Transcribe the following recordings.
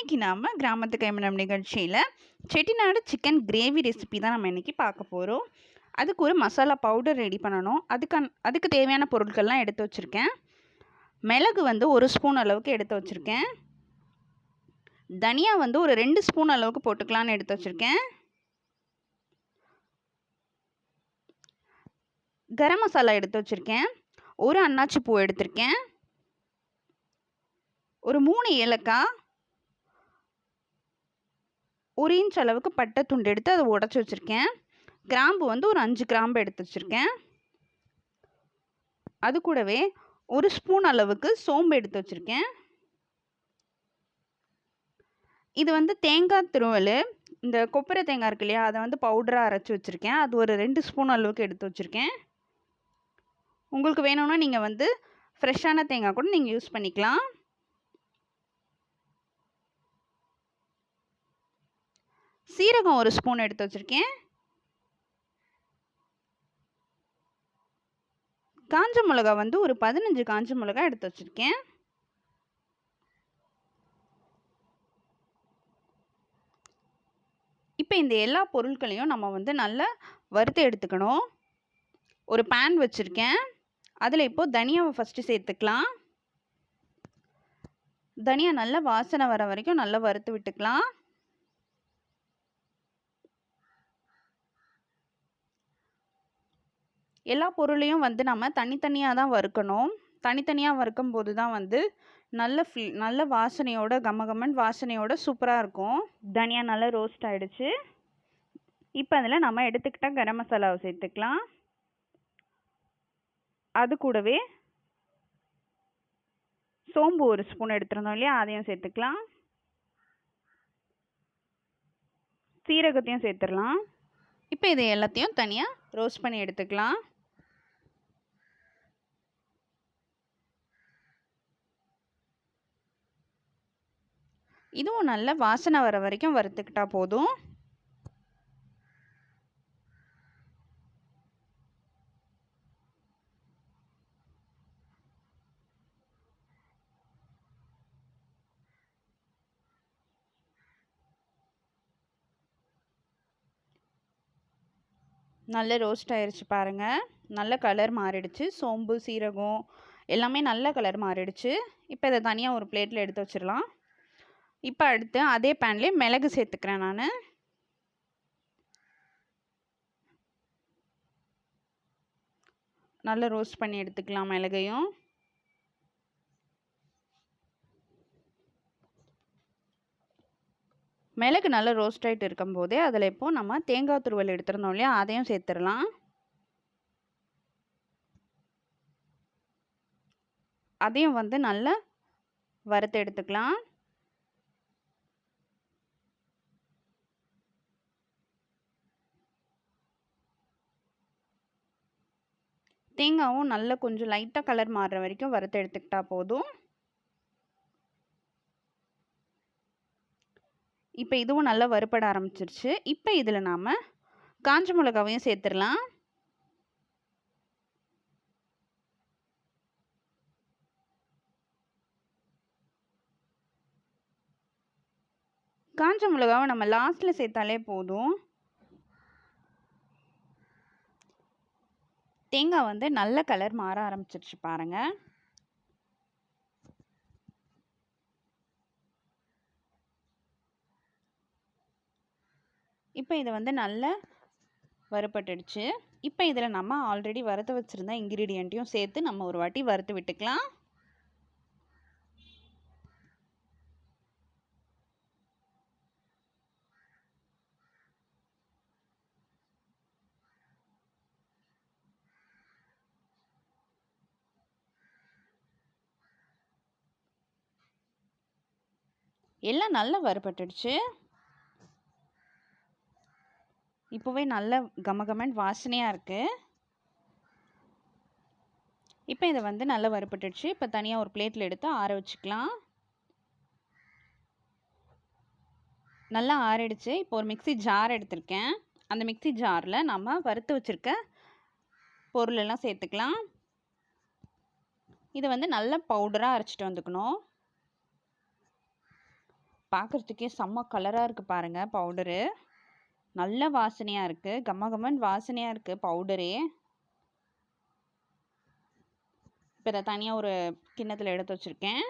இன்றைக்கி நாம் கிராமத்து கைமணம் நிகழ்ச்சியில் செட்டிநாடு சிக்கன் கிரேவி ரெசிபி தான் நம்ம இன்றைக்கி பார்க்க போகிறோம். அதுக்கு ஒரு மசாலா பவுடர் ரெடி பண்ணணும். அதுக்கு தேவையான பொருட்கள்லாம் எடுத்து வச்சுருக்கேன். மிளகு வந்து 1 ஸ்பூன் அளவுக்கு எடுத்து வச்சுருக்கேன். தனியா வந்து ஒரு 2 ஸ்பூன் அளவுக்கு போட்டுக்கலான்னு எடுத்து வச்சுருக்கேன். கரம் மசாலா எடுத்து வச்சுருக்கேன். ஒரு அன்னாச்சி பூ எடுத்திருக்கேன். ஒரு 3 ஏலக்காய், 1 இன்ச் அளவுக்கு பட்டை துண்டு எடுத்து அதை உடச்சி வச்சுருக்கேன். கிராம்பு வந்து ஒரு 5 கிராம்பு எடுத்து வச்சுருக்கேன். அது கூடவே 1 ஸ்பூன் அளவுக்கு சோம்பு எடுத்து வச்சுருக்கேன். இது வந்து தேங்காய் துருவல், இந்த கொப்பரை தேங்காய் இருக்கு இல்லையா, அதை வந்து பவுடராக அரைச்சி வச்சுருக்கேன். அது ஒரு 2 ஸ்பூன் அளவுக்கு எடுத்து வச்சுருக்கேன். உங்களுக்கு வேணும்னா நீங்கள் வந்து ஃப்ரெஷ்ஷான தேங்காய் கூட நீங்கள் யூஸ் பண்ணிக்கலாம். சீரகம் 1 ஸ்பூன் எடுத்து வச்சுருக்கேன். காஞ்ச மிளகா வந்து ஒரு 15 காஞ்ச மிளகா எடுத்து வச்சுருக்கேன். இப்போ இந்த எல்லா பொருட்களையும் நம்ம வந்து நல்லா வறுத்து எடுத்துக்கணும். ஒரு பேன் வச்சுருக்கேன். அதில் இப்போது தனியாவை ஃபஸ்ட்டு சேர்த்துக்கலாம். தனியா நல்லா வாசனை வர வரைக்கும் நல்லா வறுத்து விட்டுக்கலாம். எல்லா பொருளையும் வந்து நம்ம தனித்தனியாக தான் வறுக்கணும். தனித்தனியாக வறுக்கும் போது தான் வந்து நல்ல வாசனையோட கமகமன் வாசனையோட சூப்பராக இருக்கும். தனியா நல்லா ரோஸ்ட் ஆகிடுச்சு. இப்போ அதில் நம்ம எடுத்துக்கிட்ட கரம் மசாலாவை சேர்த்துக்கலாம். அது கூடவே சோம்பு 1 ஸ்பூன் எடுத்துருந்தோம் இல்லையா, அதையும் சேர்த்துக்கலாம். சீரகத்தையும் சேர்த்துடலாம். இப்போ இதை எல்லாத்தையும் தனியாக ரோஸ்ட் பண்ணி எடுத்துக்கலாம். இதுவும் நல்ல வாசனை வர வரைக்கும் வறுத்துக்கிட்டா போதும். நல்ல ரோஸ்ட் ஆயிடுச்சு பாருங்கள். நல்ல கலர் மாறிடுச்சு. சோம்பு சீரகம் எல்லாமே நல்ல கலர் மாறிடுச்சு. இப்போ இதை தனியாக ஒரு பிளேட்டில் எடுத்து வச்சிடலாம். இப்போ அடுத்து அதே பேன்லேயே மிளகு சேர்த்துக்கிறேன். நான் நல்லா ரோஸ்ட் பண்ணி எடுத்துக்கலாம். மிளகையும் மிளகு நல்லா ரோஸ்ட் ஆகிட்டு இருக்கும்போதே அதில் இப்போது நம்ம தேங்காய் துருவல் எடுத்துருந்தோம் இல்லையா, அதையும் சேர்த்துடலாம். அதையும் வந்து நல்லா வறுத்து எடுத்துக்கலாம். தேங்காயும் நல்லா கொஞ்சம் லைட்டாக கலர் மாறுற வரைக்கும் வறுத்து எடுத்துக்கிட்டா போதும். இப்போ இதுவும் நல்லா வறுபட ஆரம்பிச்சிருச்சு. இப்போ இதில் நாம் காஞ்ச மிளகாவையும் சேர்த்துடலாம். காஞ்ச மிளகாவை நம்ம லாஸ்ட்டில் சேர்த்தாலே போதும். தேங்காய் வந்து நல்ல கலர் மாற ஆரம்பிச்சிருச்சு பாருங்கள். இப்போ இதை வந்து நல்லா வறுபட்டுடுச்சு. இப்போ இதில் நம்ம ஆல்ரெடி வறுத்து வச்சுருந்த இன்க்ரீடியண்ட்டையும் சேர்த்து நம்ம ஒரு வாட்டி வறுத்து விட்டுக்கலாம். எல்லாம் நல்லா வறுபட்டுடுச்சு. இப்போவே நல்ல கமகமன் வாசனையாக இருக்குது. இப்போ இதை வந்து நல்லா வறுபட்டுடுச்சு. இப்போ தனியாக ஒரு பிளேட்டில் எடுத்து ஆற வச்சுக்கலாம். நல்லா ஆறிடுச்சு. இப்போ ஒரு மிக்ஸி ஜார் எடுத்திருக்கேன். அந்த மிக்ஸி ஜாரில் நம்ம வறுத்து வச்சுருக்க பொருளெல்லாம் சேர்த்துக்கலாம். இதை வந்து நல்ல பவுடராக அரைச்சிட்டு வந்துக்கணும். பார்க்குறதுக்கே செம்ம கலராக இருக்குது பாருங்கள் பவுடரு. நல்ல வாசனையாக இருக்குது, கமகமன் வாசனையாக இருக்குது பவுடரே. இப்போ இதை தனியாக ஒரு கிண்ணத்தில் எடுத்து வச்சுருக்கேன்.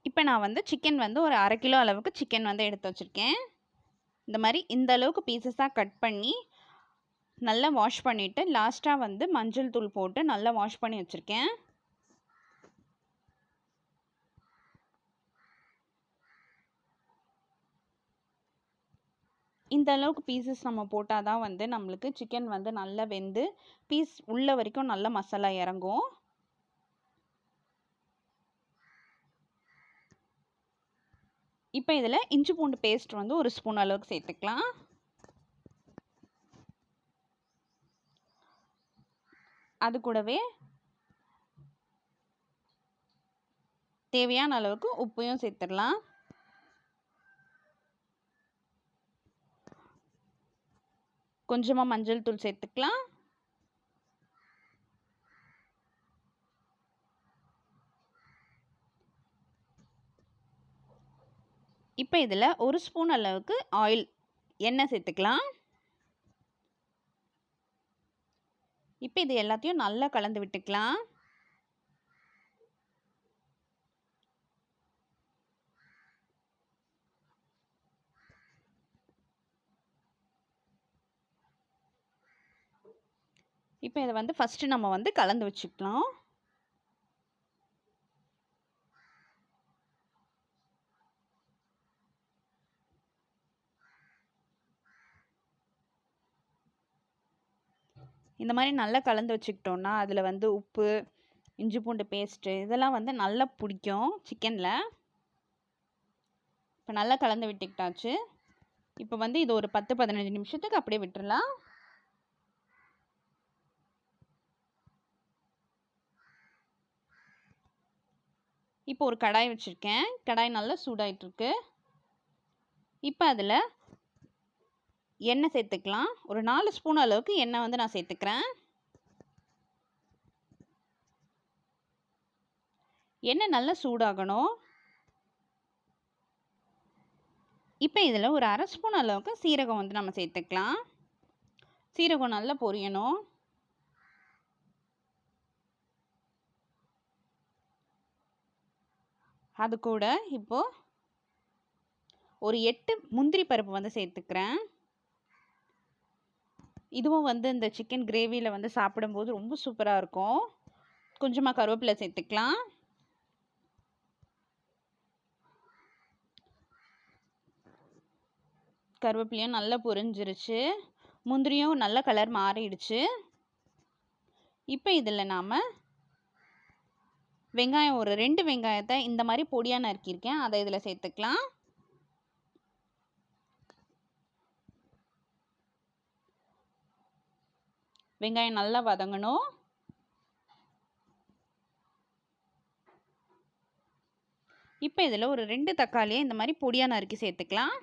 இப்போ நான் வந்து சிக்கன் வந்து ஒரு 1/2 கிலோ அளவுக்கு சிக்கன் வந்து எடுத்து வச்சுருக்கேன். இந்த மாதிரி இந்த அளவுக்கு பீசஸாக கட் பண்ணி நல்லா வாஷ் பண்ணிவிட்டு லாஸ்ட்டாக வந்து மஞ்சள் தூள் போட்டு நல்லா வாஷ் பண்ணி வச்சுருக்கேன். இந்த அளவுக்கு பீசஸ் நம்ம போட்டால் தான் வந்து நம்மளுக்கு சிக்கன் வந்து நல்லா வெந்து பீஸ் உள்ள வரைக்கும் நல்ல மசாலா இறங்கும். இப்போ இதில் இஞ்சி பூண்டு பேஸ்ட் வந்து ஒரு ஸ்பூன் அளவுக்கு சேர்த்துக்கலாம். அது கூடவே தேவையான அளவுக்கு உப்பையும் சேர்த்துடலாம். கொஞ்சமாக மஞ்சள் தூள் சேர்த்துக்கலாம். இப்போ இதில் ஒரு ஸ்பூன் அளவுக்கு எண்ணெய் சேர்த்துக்கலாம். இப்போ இது எல்லாத்தையும் நல்லா கலந்து விட்டுக்கலாம். இப்போ இதை வந்து ஃபஸ்ட்டு நம்ம வந்து கலந்து வச்சுக்கலாம். இந்த மாதிரி நல்லா கலந்து வச்சுக்கிட்டோன்னா அதில் வந்து உப்பு, இஞ்சி பூண்டு பேஸ்ட்டு இதெல்லாம் வந்து நல்லா பிடிக்கும் சிக்கனில். இப்போ நல்லா கலந்து விட்டுக்கிட்டாச்சு. இப்போ வந்து இது ஒரு 10-15 நிமிஷத்துக்கு அப்படியே விட்டுறலாம். இப்போ ஒரு கடாய் வச்சுருக்கேன். கடாய் நல்லா சூடாயிட்ருக்கு. இப்போ அதில் எண்ணெய் சேர்த்துக்கலாம். ஒரு 4 ஸ்பூன் அளவுக்கு எண்ணெய் வந்து நான் சேர்த்துக்கிறேன். எண்ணெய் நல்லா சூடாகணும். இப்போ இதில் ஒரு 1/2 ஸ்பூன் அளவுக்கு சீரகம் வந்து நம்ம சேர்த்துக்கலாம். சீரகம் நல்லா பொரியணும். அது கூட இப்போது ஒரு 8 முந்திரி பருப்பு வந்து சேர்த்துக்கிறேன். இதுவும் வந்து இந்த சிக்கன் கிரேவியில் வந்து சாப்பிடும்போது ரொம்ப சூப்பராக இருக்கும். கொஞ்சமாக கருவேப்பிலை சேர்த்துக்கலாம். கருவேப்பிலையும் நல்லா பொரிஞ்சிருச்சு. முந்திரியும் நல்ல கலர் மாறிடுச்சு. இப்போ இதில் நாம் வெங்காயம் ஒரு 2 வெங்காயத்தை இந்த மாதிரி பொடியாக நறுக்கியிருக்கேன். அதை இதில் சேர்த்துக்கலாம். வெங்காயம் நல்லா வதங்கணும். இப்போ இதில் ஒரு 2 தக்காளியை இந்த மாதிரி பொடியாக நறுக்கி சேர்த்துக்கலாம்.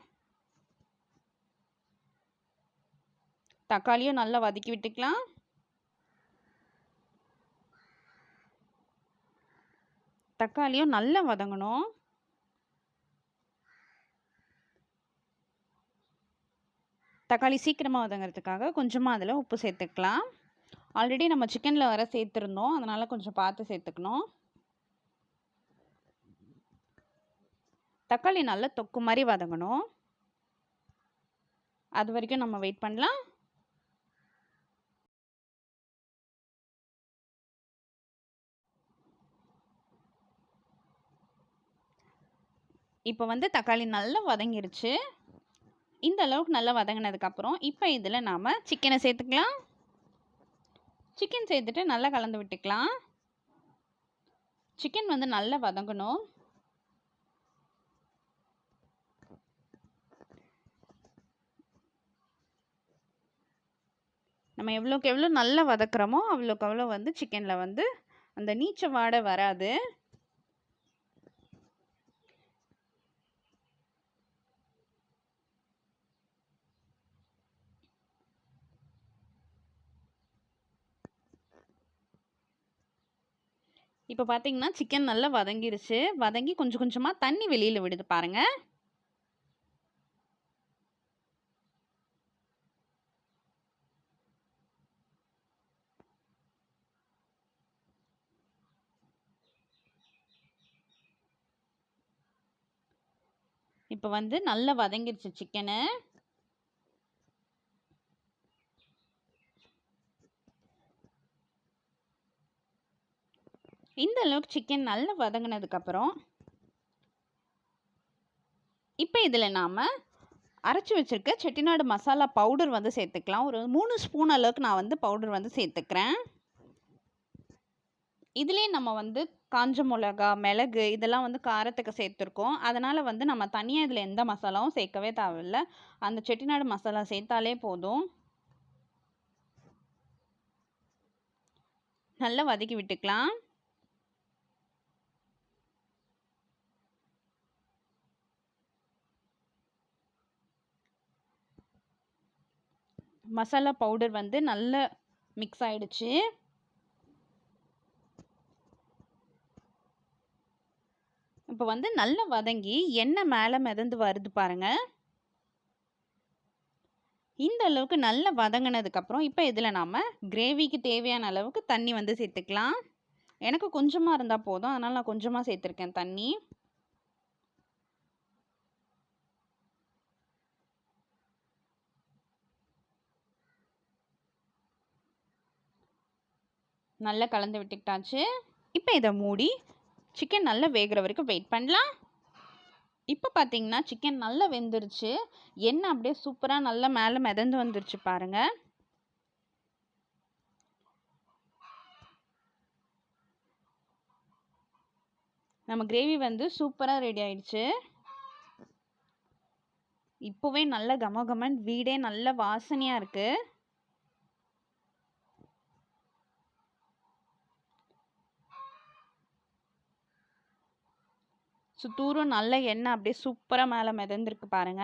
தக்காளியும் நல்லா வதக்கி விட்டுக்கலாம். தக்காளியும் நல்லா வதங்கணும். தக்காளி சீக்கிரமாக வதங்கிறதுக்காக கொஞ்சமாக அதில் உப்பு சேர்த்துக்கலாம். ஆல்ரெடி நம்ம சிக்கனில் வர சேர்த்துருந்தோம், அதனால் கொஞ்சம் பார்த்து சேர்த்துக்கணும். தக்காளி நல்லா தொக்கு மாதிரி வதங்கணும். அது வரைக்கும் நம்ம வெயிட் பண்ணலாம். இப்போ வந்து தக்காளி நல்லா வதங்கிருச்சு. இந்த அளவுக்கு நல்லா வதங்கினதுக்கப்புறம் இப்போ இதில் நாம் சிக்கனை சேர்த்துக்கலாம். சிக்கன் சேர்த்துட்டு நல்லா கலந்து விட்டுக்கலாம். சிக்கன் வந்து நல்லா வதங்கணும். நம்ம எவ்வளோக்கு எவ்வளோ நல்லா வதக்குறோமோ அவ்வளோக்கு அவ்வளோ வந்து சிக்கனில் வந்து அந்த நீச்ச வாடை வராது. இப்போ பார்த்தீங்கன்னா சிக்கன் நல்லா வதங்கிருச்சு. வதங்கி கொஞ்சம் கொஞ்சமா தண்ணி வெளியில விடுது பாருங்க. இப்போ வந்து நல்லா வதங்கிருச்சு சிக்கனு. இந்த அளவுக்கு சிக்கன் நல்லா வதங்கினதுக்கப்புறம் இப்போ இதில் நாம் அரைச்சி வச்சுருக்க செட்டிநாடு மசாலா பவுடர் வந்து சேர்த்துக்கலாம். ஒரு 3 ஸ்பூன் அளவுக்கு நான் வந்து பவுடர் வந்து சேர்த்துக்கிறேன். இதிலே நம்ம வந்து காஞ்ச மிளகா, மிளகு இதெல்லாம் வந்து காரத்துக்கு சேர்த்துருக்கோம். அதனால் வந்து நம்ம தனியாக இதில் எந்த மசாலாவும் சேர்க்கவே தேவையில்ல. அந்த செட்டிநாடு மசாலா சேர்த்தாலே போதும். நல்லா வதக்கி விட்டுக்கலாம். மசாலா பவுடர் வந்து நல்லா மிக்ஸ் ஆயிடுச்சு. இப்போ வந்து நல்லா வதங்கி எண்ணெய் மேலே மிதந்து வருது பாருங்க. இந்த அளவுக்கு நல்லா வதங்கினதுக்கப்புறம் இப்போ இதில் நாம் கிரேவிக்கு தேவையான அளவுக்கு தண்ணி வந்து சேர்த்துக்கலாம். எனக்கு கொஞ்சமாக இருந்தால் போதும், அதனால் நான் கொஞ்சமாக சேர்த்துருக்கேன் தண்ணி. நல்லா கலந்து விட்டுக்கிட்டாச்சு. இப்போ இதை மூடி சிக்கன் நல்லா வேகிற வரைக்கும் வெயிட் பண்ணலாம். இப்போ பார்த்தீங்கன்னா சிக்கன் நல்லா வெந்துருச்சு. எண்ணெய் அப்படியே சூப்பராக நல்லா மேலே மிதந்து வந்துருச்சு பாருங்க. நம்ம கிரேவி வந்து சூப்பராக ரெடி ஆயிடுச்சு. இப்போவே நல்ல கமகமன் வீடே நல்ல வாசனையாக இருக்கு. சுத்தூரும் நல்ல எண்ணெய் அப்படியே சூப்பராக மேலே மிதந்துருக்கு பாருங்க.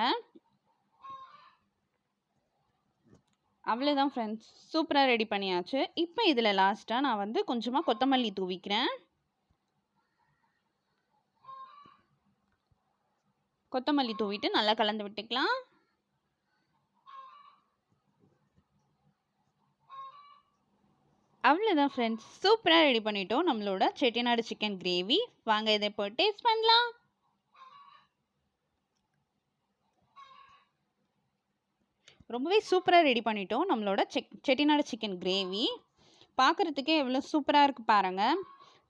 அவ்வளோதான் ஃப்ரெண்ட்ஸ், சூப்பராக ரெடி பண்ணியாச்சு. இப்போ இதில் லாஸ்ட்டாக நான் வந்து கொஞ்சமாக கொத்தமல்லி தூவிக்கிறேன். கொத்தமல்லி தூவிட்டு நல்லா கலந்து விட்டுக்கலாம். அவ்வளோதான் ஃப்ரெண்ட்ஸ், சூப்பராக ரெடி பண்ணிட்டோம் நம்மளோட செட்டிநாடு சிக்கன் கிரேவி. வாங்க இதை இப்போ டேஸ்ட் பண்ணலாம். ரொம்பவே சூப்பராக ரெடி பண்ணிட்டோம் நம்மளோட செட்டிநாடு சிக்கன் கிரேவி. பார்க்குறதுக்கே எவ்வளோ சூப்பராக இருக்குது பாருங்கள்.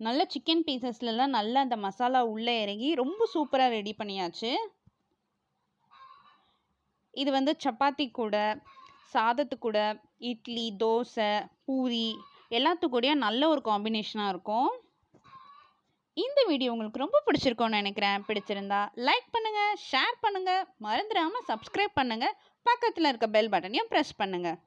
நல்ல சிக்கன் பீசஸ்லலாம் நல்லா அந்த மசாலா உள்ளே இறங்கி ரொம்ப சூப்பராக ரெடி பண்ணியாச்சு. இது வந்து சப்பாத்தி கூட, சாதத்து கூட, இட்லி, தோசை, பூரி எல்லாத்துக்கூடயும் நல்ல ஒரு காம்பினேஷனாக இருக்கும். இந்த வீடியோ உங்களுக்கு ரொம்ப பிடிச்சிருக்கோன்னு நினைக்கிறேன். பிடிச்சிருந்தா லைக் பண்ணுங்கள், ஷேர் பண்ணுங்கள், மறந்துடாமல் சப்ஸ்கிரைப் பண்ணுங்கள், பக்கத்தில் இருக்க பெல் பட்டனையும் ப்ரெஸ் பண்ணுங்கள்.